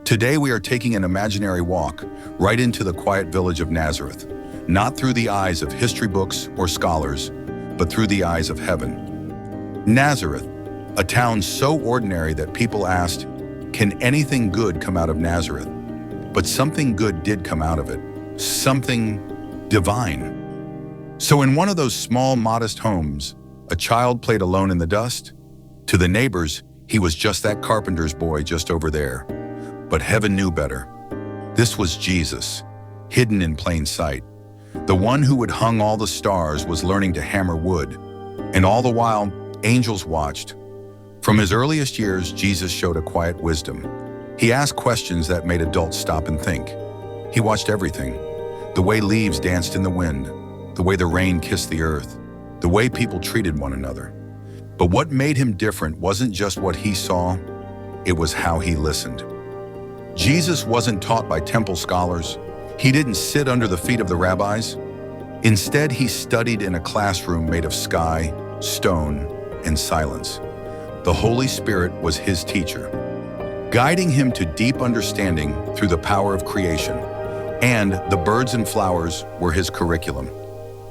Today we are taking an imaginary walk right into the quiet village of Nazareth, not through the eyes of history books or scholars, but through the eyes of heaven. Nazareth, a town so ordinary that people asked, can anything good come out of Nazareth? But something good did come out of it, something divine. So in one of those small, modest homes, a child played alone in the dust. To the neighbors, he was just that carpenter's boy just over there. But heaven knew better. This was Jesus, hidden in plain sight. The one who had hung all the stars was learning to hammer wood, and all the while, angels watched. From his earliest years, Jesus showed a quiet wisdom. He asked questions that made adults stop and think. He watched everything. The way leaves danced in the wind, the way the rain kissed the earth, the way people treated one another. But what made him different wasn't just what he saw, it was how he listened. Jesus wasn't taught by temple scholars. He didn't sit under the feet of the rabbis. Instead, he studied in a classroom made of sky, stone, and silence. The Holy Spirit was his teacher, guiding him to deep understanding through the power of creation. And the birds and flowers were his curriculum.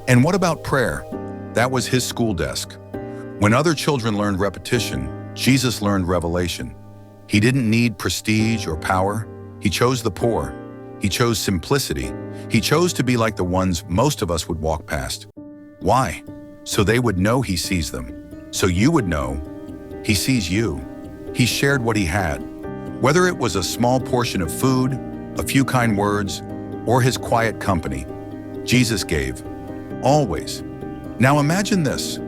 And what about prayer? That was his school desk. When other children learned repetition, Jesus learned revelation. He didn't need prestige or power. He chose the poor. He chose simplicity. He chose to be like the ones most of us would walk past. Why? So they would know he sees them. So you would know he sees you. He shared what he had. Whether it was a small portion of food, a few kind words, or his quiet company, Jesus gave. Always. Now imagine this,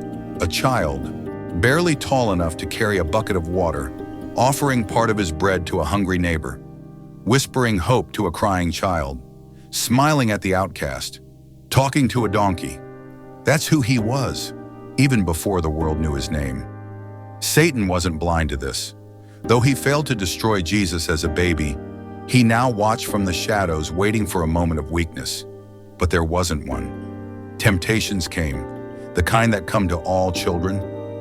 a child, barely tall enough to carry a bucket of water, offering part of his bread to a hungry neighbor, whispering hope to a crying child, smiling at the outcast, talking to a donkey. That's who he was, even before the world knew his name. Satan wasn't blind to this. Though he failed to destroy Jesus as a baby, he now watched from the shadows, waiting for a moment of weakness. But there wasn't one. Temptations came, the kind that come to all children: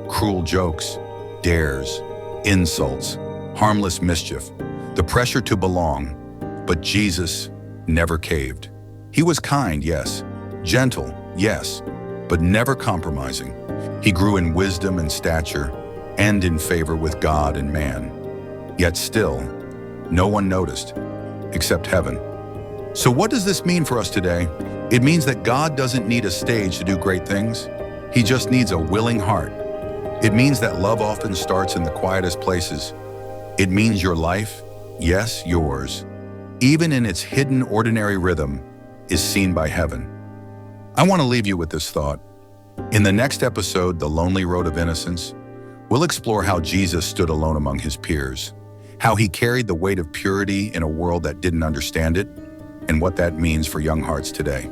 cruel jokes, dares, insults, harmless mischief, the pressure to belong. But Jesus never caved. He was kind, yes, gentle, yes, but never compromising. He grew in wisdom and stature, and in favor with God and man. Yet still, no one noticed, except heaven. So what does this mean for us today? It means that God doesn't need a stage to do great things. He just needs a willing heart. It means that love often starts in the quietest places. It means your life, yes, yours, even in its hidden ordinary rhythm, is seen by heaven. I want to leave you with this thought. In the next episode, The Lonely Road of Innocence, we'll explore how Jesus stood alone among his peers, how he carried the weight of purity in a world that didn't understand it, and what that means for young hearts today.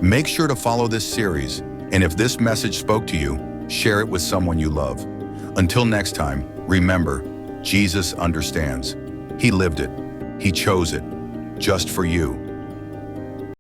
Make sure to follow this series, and if this message spoke to you, share it with someone you love. Until next time, remember, Jesus understands. He lived it. He chose it, just for you.